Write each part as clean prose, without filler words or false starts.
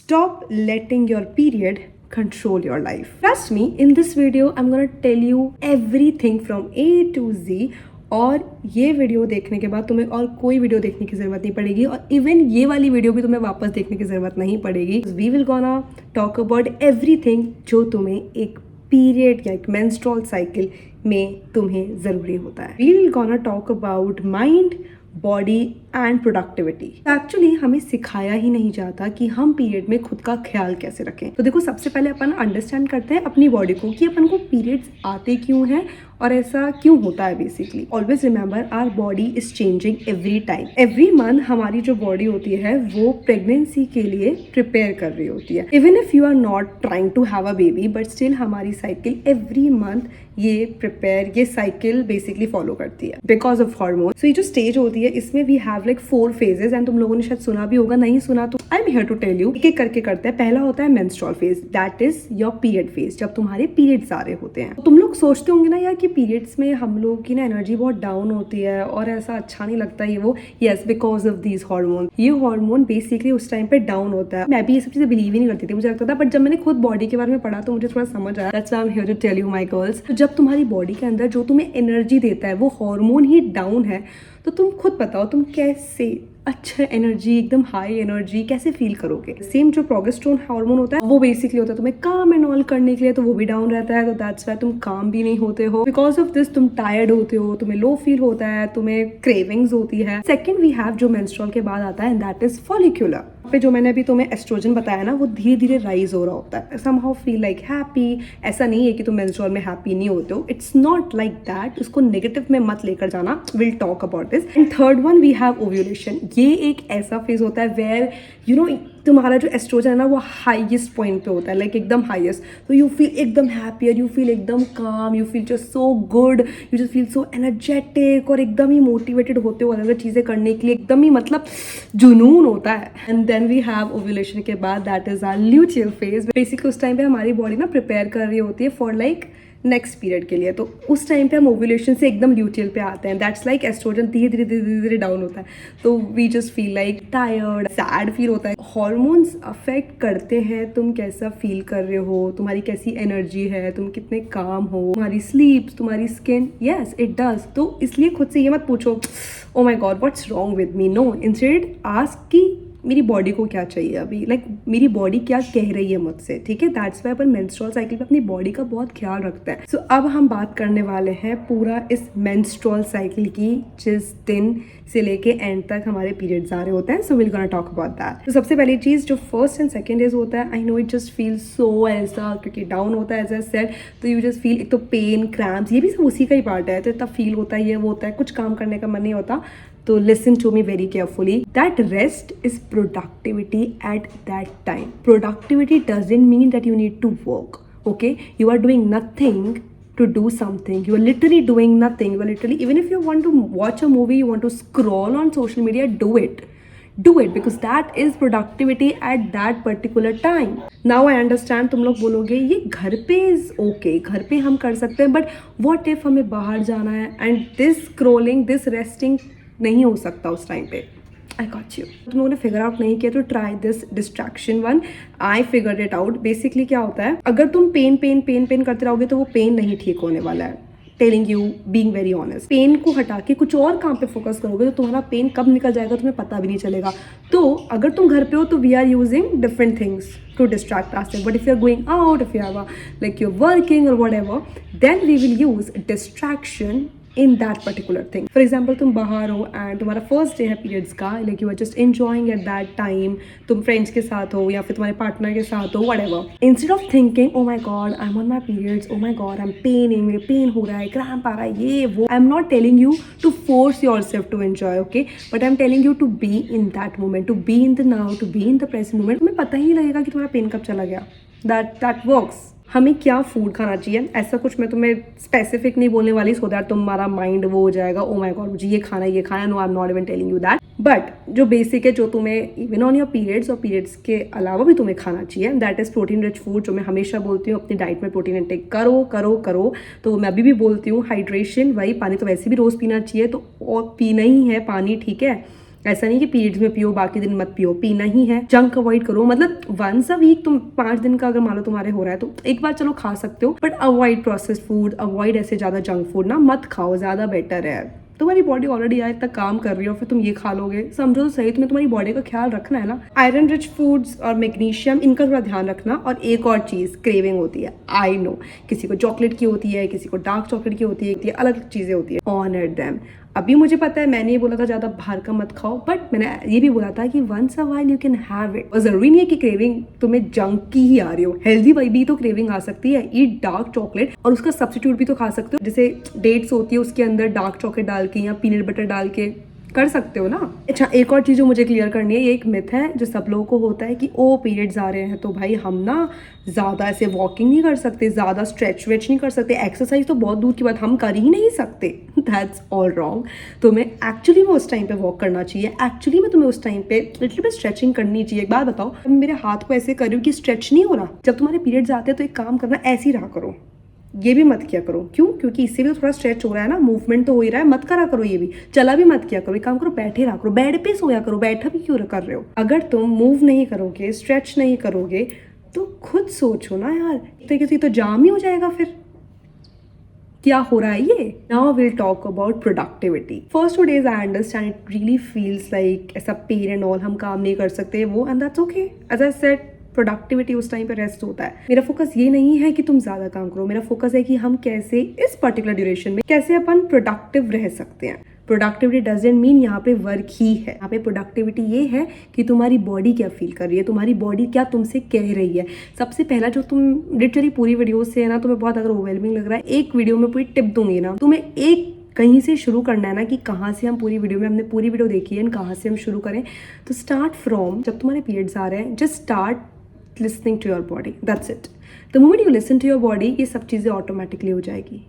Stop letting your period control your life. Trust me, in this video, I'm gonna tell you everything from A to Z. और ये video देखने के बाद तुम्हें और कोई वीडियो देखने की ज़रूरत नहीं पड़ेगी और इवन ये वाली वीडियो भी तुम्हें वापस देखने की ज़रूरत नहीं पड़ेगी. We will gonna talk about everything जो तुम्हें एक पीरियड या एक मेंस्ट्रुअल साइकिल में तुम्हें ज़रूरी होता है. We will gonna talk about mind, body and productivity. Actually हमें सिखाया ही नहीं जाता कि हम पीरियड में खुद का ख्याल कैसे रखें. तो देखो, सबसे पहले अपन अंडरस्टैंड करते हैं अपनी बॉडी को कि अपन को पीरियड्स आते क्यों हैं और ऐसा क्यों होता है. Basically always remember our body is changing every time. Every month हमारी जो बॉडी होती है वो प्रेगनेंसी के लिए प्रिपेयर कर रही होती है. Even if you are not trying to have a baby, but still हमारी साइकिल एवरी मंथ ये साइकिल बेसिकली फॉलो करती है बिकॉज ऑफ हार्मोन. सो ये जो स्टेज होती है इसमें we have like 4 phases and तुम लोगों ने शायद सुना भी होगा. नहीं सुना तो I am here to tell you. एक एक करके करते हैं. पहला होता है menstrual phase, that is your period phase, जब तुम्हारे पीरियड्स आ रहे होते हैं. तुम लोग सोचते होंगे ना यार कि पीरियड्स में हम लोग की ना एनर्जी बहुत डाउन होती है और ऐसा अच्छा नहीं लगता ये वो. Yes, because of these hormone. ये हार्मोन बेसिकली उस टाइम पे डाउन होता है. मैं भी ये सब चीजें बिलीव ही नहीं करती थी, मुझे लगता था, बट जब मैंने खुद बॉडी के बारे में पढ़ा तो मुझे थोड़ा समझ आया. That's why I am here to tell you my girls. तो जब तुम्हारी बॉडी के अंदर जो तुम्हें एनर्जी देता है वो हार्मोन ही डाउन है, तो तुम खुद बताओ तुम कैसे अच्छा एनर्जी, एकदम हाई एनर्जी कैसे फील करोगे. सेम जो प्रोजेस्टेरोन हार्मोन होता है वो बेसिकली होता है तुम्हें काम एंड ऑल करने के लिए, तो वो भी डाउन रहता है. तो दैट्स व्हाई तुम काम भी नहीं होते हो. बिकॉज ऑफ दिस तुम टायर्ड होते हो, तुम्हें लो फील होता है, तुम्हें क्रेविंग्स होती है. सेकंड वी हैव जो मेंस्ट्रुअल के बाद आता है एंड दैट इज फॉलिक्यूलर. पे जो मैंने अभी तुम्हें एस्ट्रोजन बताया ना वो धीरे धीरे राइज हो रहा होता है. Somehow feel like happy. ऐसा नहीं है कि तुम मेंस्ट्रुअल में हैप्पी नहीं होते हो. It's not like that. उसको नेगेटिव में मत लेकर जाना. Will talk about this. And third one we have ovulation. ये एक ऐसा फेज होता है वेयर यू नो तुम्हारा जो एस्ट्रोजन है ना वो हाईएस्ट पॉइंट पे होता है, लाइक एकदम हाईएस्ट. तो यू फील एकदम हैप्पियर, यू फील एकदम काम, you feel just so good, you just feel so energetic और एकदम ही मोटिवेटेड होते हो अलग अलग चीज़ें करने के लिए. एकदम ही मतलब जुनून होता है. And then we have ovulation के बाद that is our luteal phase. Basically उस टाइम पे हमारी बॉडी ना प्रिपेयर कर रही होती है फॉर लाइक नेक्स्ट पीरियड के लिए. तो उस टाइम पे हम ओव्यूलेशन से एकदम ल्यूटियल पे आते हैं. दैट्स लाइक एस्ट्रोजन धीरे धीरे डाउन होता है. तो we just feel like tired, sad feel होता है. हॉर्मोन्स अफेक्ट करते हैं तुम कैसा फील कर रहे हो, तुम्हारी कैसी एनर्जी है, तुम कितने काम हो, तुम्हारी स्लीप, तुम्हारी स्किन. Yes it does. तो इसलिए खुद से ये मत पूछो oh my God what's wrong with me. No, instead ask कि मेरी बॉडी को क्या चाहिए अभी, लाइक मेरी बॉडी क्या कह रही है मुझसे. ठीक है, that's why upon menstrual cycle पे अपनी बॉडी का बहुत ख्याल रखते हैं. सो अब हम बात करने वाले हैं पूरा इस मेंस्ट्रुअल साइकिल की, जिस दिन से लेके एंड तक हमारे पीरियड्स आ रहे होते हैं. So will gonna talk about that. तो सबसे पहली चीज़ जो फर्स्ट एंड सेकेंड डेज होता है, I know it just feel so ऐसा क्योंकि डाउन होता है एज आई सेड. तो यू जस्ट फील एक तो पेन, क्रैम्प्स, ये भी सब उसी का ही पार्ट है. तो इतना फील होता है, ये वो होता है, कुछ काम करने का मन नहीं होता. तो listen to me very carefully. That rest is productivity at that time. Productivity doesn't mean that you need to work. Okay? You are doing nothing to do something. You are literally doing nothing. You are literally, even if you want to watch a movie, you want to scroll on social media, do it. Do it because that is productivity at that particular time. Now I understand तुम लोग बोलोगे ये घर पे is okay, घर पे हम कर सकते हैं, but what if हमें बाहर जाना है and this scrolling, this resting नहीं हो सकता उस टाइम पे. I got you. तुम लोगों ने फिगर आउट नहीं किया तो try this distraction one. I figured it out. Basically क्या होता है, अगर तुम पेन करते रहोगे तो वो पेन नहीं ठीक होने वाला है. Telling you, being very honest. Pain को हटा के कुछ और काम पे फोकस करोगे तो तुम्हारा पेन कब निकल जाएगा तुम्हें पता भी नहीं चलेगा. तो अगर तुम घर पे हो तो we are using different things to distract ourselves. But if you are going out, if you have like you're working or whatever, then we will use distraction in that particular thing. For example, तुम बाहर हो and तुम्हारा first day है periods का, like you are just enjoying at that time. तुम friends के साथ हो या फिर तुम्हारे पार्टनर के साथ हो, whatever. Instead of thinking oh my god I'm on my periods, oh my god I'm paining, मेरे पेन हो रहा है, क्रैम्प आ रहा है, ये वो. I'm not telling you to force yourself to enjoy, okay, but I'm telling you to be in that moment, to be in the now, to be in the present moment. तुम्हें पता ही लगेगा कि तुम्हारा pen कब चला गया. That works. हमें क्या फूड खाना चाहिए ऐसा कुछ मैं तुम्हें स्पेसिफिक नहीं बोलने वाली, सो दैट तुम्हारा माइंड वो हो जाएगा ओ माय गॉड मुझे ये खाना है. No I am not even telling you that. But जो बेसिक है जो तुम्हें इवन ऑन योर पीरियड्स और पीरियड्स के अलावा भी तुम्हें खाना चाहिए, that is protein rich food. जो मैं हमेशा बोलती हूँ अपनी डाइट में प्रोटीन इंटेक करो करो करो. तो मैं अभी भी बोलती हूँ हाइड्रेशन, वही पानी तो वैसे भी रोज़ पीना चाहिए, तो और पीना ही है पानी, ठीक है. ऐसा नहीं कि पीरियड्स में पियो बाकी दिन मत पियो, पीना ही है। जंक अवॉइड करो, मतलब वंस अ वीक तुम 5 दिन का अगर मान लो तुम्हारे हो रहा है तो एक बार चलो खा सकते हो, but avoid processed food, avoid ऐसे ज्यादा जंक फूड ना मत खाओ, ज्यादा बेटर है। तुम्हारी बॉडी ऑलरेडी आज तक काम कर रही है और फिर तुम ये खा लोगे, समझो तो सही, तुम्हें तुम्हारी बॉडी का ख्याल रखना है ना। आयरन रिच फूड्स और मैग्नीशियम, इनका थोड़ा ध्यान रखना। और एक और चीज, क्रेविंग होती है, आई नो, किसी को चॉकलेट की होती है, किसी को डार्क चॉकलेट की होती है, अलग चीजें होती है, ऑनर देम। अभी मुझे पता है मैंने ये बोला था ज्यादा बाहर का मत खाओ, बट मैंने ये भी बोला था कि once a while you can have it. और जरूरी नहीं है कि क्रेविंग तुम्हें जंक की ही आ रही हो, हेल्दी भी तो क्रेविंग आ सकती है। ईट डार्क चॉकलेट, और उसका सब्स्टिट्यूट भी तो खा सकते हो, जैसे डेट्स होती है उसके अंदर डार्क चॉकलेट डाल के या पीनट बटर डाल के कर सकते हो ना। अच्छा, एक और चीज जो मुझे क्लियर करनी है, ये एक मिथ है जो सब लोगों को होता है कि ओ पीरियड्स आ रहे हैं तो भाई हम ना ज्यादा ऐसे वॉकिंग नहीं कर सकते, ज्यादा स्ट्रेच वेच नहीं कर सकते, एक्सरसाइज तो बहुत दूर की बात हम कर ही नहीं सकते। That's all wrong. तुम्हें एक्चुअली में उस टाइम पे वॉक करना चाहिए, एक्चुअली में तुम्हें उस टाइम पे लिटिल बिट स्ट्रेचिंग करनी चाहिए। एक बात बताओ, मेरे हाथ को ऐसे कर रही हूँ कि स्ट्रेच नहीं हो रहा। जब तुम्हारे पीरियड्स आते हैं तो एक काम करना, ऐसे ही रहा करो, ये भी मत किया करो। क्यों? क्योंकि इससे भी तो थोड़ा स्ट्रेच हो रहा है ना, मूवमेंट तो हो ही रहा है, मत करा करो। ये भी चला भी मत किया करो, एक काम करो बैठे रहा करो, बेड पे सोया करो, बैठा भी क्यों कर रहे हो। अगर तुम मूव नहीं करोगे, स्ट्रेच नहीं करोगे तो खुद सोचो ना यार, एक तरीके से तो जाम ही हो जाएगा। फिर क्या हो रहा है ये। Now will talk about productivity. First 2 days I understand it really feels like ऐसा पेन एंड ऑल, हम काम नहीं कर सकते वो, and that's okay. As I said, productivity उस टाइम पे रेस्ट होता है। मेरा फोकस ये नहीं है कि तुम ज्यादा काम करो, मेरा फोकस है कि हम कैसे इस पर्टिकुलर ड्यूरेशन में कैसे अपन प्रोडक्टिव रह सकते हैं। प्रोडक्टिविटी डजंट मीन यहाँ पे वर्क ही है, यहाँ पे प्रोडक्टिविटी ये है कि तुम्हारी बॉडी क्या फील कर रही है, तुम्हारी बॉडी क्या तुमसे कह रही है। सबसे पहला जो तुम लिटरली पूरी वीडियो से है ना, तुम्हें बहुत अगर ओवरवेलमिंग लग रहा है, एक वीडियो में पूरी टिप दूंगी ना, तुम्हें एक कहीं से शुरू करना है ना कि कहाँ से हम पूरी वीडियो में, हमने पूरी वीडियो देखी है, कहाँ से हम शुरू करें। तो स्टार्ट फ्रॉम जब तुम्हारे पीरियड्स आ रहे हैं, just start listening to your body, that's it. The moment you listen to your body, ये सब चीज़ें ऑटोमेटिकली हो जाएगी,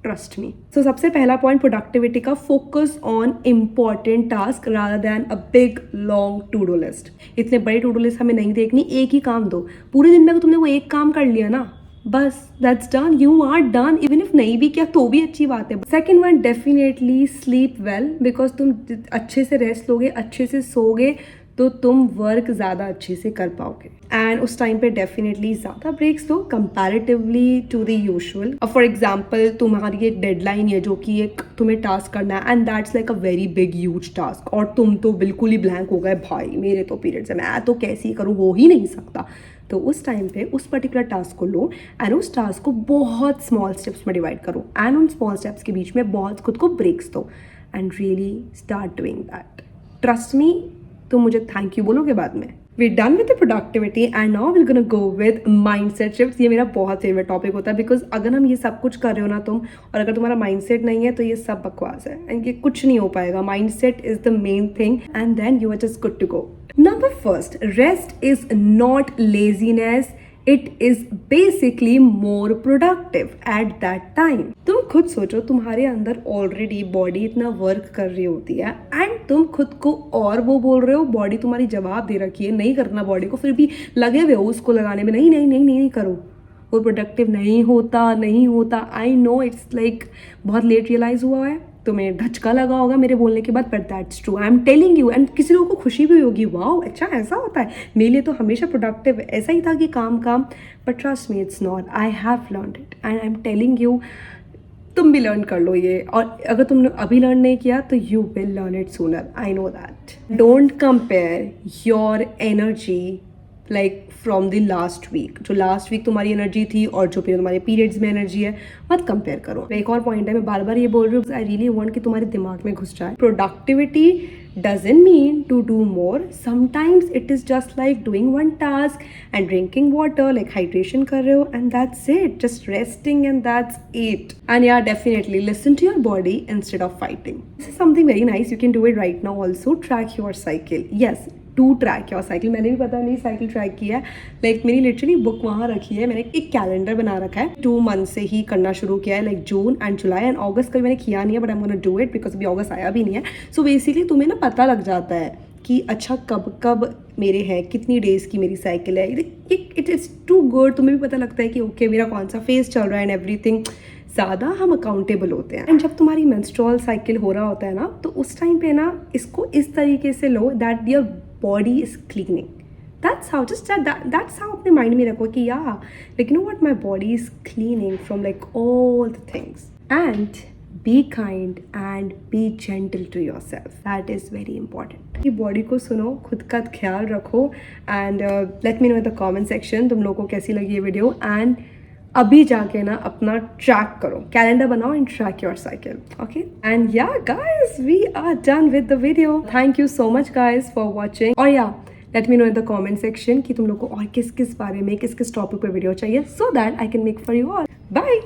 ट्रस्ट मी। सो सबसे पहला पॉइंट प्रोडक्टिविटी का, focus on important task rather than a big long to do list. इतने बड़े टू डू लिस्ट हमें नहीं देखनी, एक ही काम दो। पूरे दिन में अगर तुमने वो एक काम कर लिया ना, बस that's done, you are done. Even if नहीं भी किया तो भी अच्छी बात है। Second one, definitely sleep well, because तुम अच्छे से रेस्ट लोगे, अच्छे से सोगे तो तुम वर्क ज़्यादा अच्छे से कर पाओगे। एंड उस टाइम पे डेफिनेटली ज़्यादा ब्रेक्स दो comparatively to the usual. For example, तुम्हारी एक डेडलाइन है जो कि एक तुम्हें टास्क करना है, and that's like a very big huge task, और तुम तो बिल्कुल ही ब्लैंक हो गए, भाई मेरे तो पीरियड्स है, मैं तो कैसे ही करूँ, हो ही नहीं सकता। तो उस टाइम पे उस पर्टिकुलर टास्क को लो एंड उस टास्क को बहुत स्मॉल स्टेप्स में डिवाइड करो, एंड उन स्मॉल स्टेप्स के बीच में बहुत खुद को ब्रेक्स दो, and really start doing that. Trust me, तुम मुझे थैंक यू बोलोगे बाद में। We're done with the productivity and now we're gonna go with mindset shifts। ये मेरा बहुत फेवरेट टॉपिक होता है, बिकॉज अगर हम ये सब कुछ कर रहे हो ना तुम, और अगर तुम्हारा माइंडसेट नहीं है तो ये सब बकवास है एंड ये कुछ नहीं हो पाएगा। Mindset is the main thing and then you are just good to go. Number first, rest is not laziness, it is basically more productive at that time. तुम खुद सोचो, तुम्हारे अंदर ऑलरेडी बॉडी इतना वर्क कर रही होती है एंड तुम खुद को और वो बोल रहे हो, बॉडी तुम्हारी जवाब दे रखी है नहीं करना बॉडी को, फिर भी लगे हुए हो उसको लगाने में, नहीं नहीं नहीं नहीं, नहीं करो, वो प्रोडक्टिव नहीं होता, नहीं होता। आई नो इट्स लाइक बहुत लेट रियलाइज हुआ है, तुम्हें धचका लगा होगा मेरे बोलने के बाद, but that's true, I am telling you. And किसी लोगों को खुशी भी होगी, वाओ अच्छा ऐसा होता है, मेरे लिए तो हमेशा प्रोडक्टिव ऐसा ही था कि काम काम, but trust me it's not. I have learned it and I am telling you, तुम भी लर्न कर लो ये, और अगर तुमने अभी लर्न नहीं किया तो you will learn it sooner, I know that. Don't compare your energy like from the last week, जो लास्ट वीक तुम्हारी एनर्जी थी और जो फिर तुम्हारे पीरियड्स में एनर्जी है, मत कंपेयर करो। एक और पॉइंट है, मैं बार बार ये बोल रही हूँ, आई रियली वांट कि तुम्हारे दिमाग में घुस जाए, productivity doesn't mean to do more. Sometimes it is just like doing one task and drinking water, like hydration कर रहे हो, and that's it, just resting and that's it. And yeah, definitely listen to your body instead of fighting. This is something very nice, you can do it right now also. Track your cycle. Yes, to track your cycle. मैंने भी पता नहीं cycle track किया है, like मेरी literally book वहाँ रखी है, मैंने एक कैलेंडर बना रखा है, 2 मंथ से ही करना शुरू किया है, like June and July and August का मैंने किया नहीं है, but I am gonna do it because अभी अगस्त आया भी नहीं है। सो बेसिकली तुम्हें ना पता लग जाता है कि अच्छा कब कब मेरे हैं, कितनी डेज़ की मेरी साइकिल है, इट इज़ टू गुड। तुम्हें भी पता लगता है कि ओके मेरा कौन सा फेज चल रहा है एंड एवरीथिंग। ज़्यादा हम अकाउंटेबल होते हैं। एंड जब तुम्हारी मेंस्ट्रुअल साइकिल हो रहा होता है ना, तो उस टाइम पे ना इसको इस तरीके से लो that your body is cleaning. That's how, just that's how अपने माइंड में रखो कि yeah, like you know what, my body is cleaning from like all the things. And be kind and be gentle to yourself. That is very important. ये body को सुनो, खुद का ख्याल रखो and let me know in the comment section तुम लोगों को कैसी लगी ये वीडियो। एंड अभी जाके ना अपना ट्रैक करो, कैलेंडर बनाओ and track your cycle, okay. And yeah guys, we are done with the video. Thank you so much guys for watching. और yeah let me know in the comment section कि तुम लोग को और किस किस बारे में, किस किस टॉपिक पे वीडियो चाहिए, so that I can make for you all. Bye.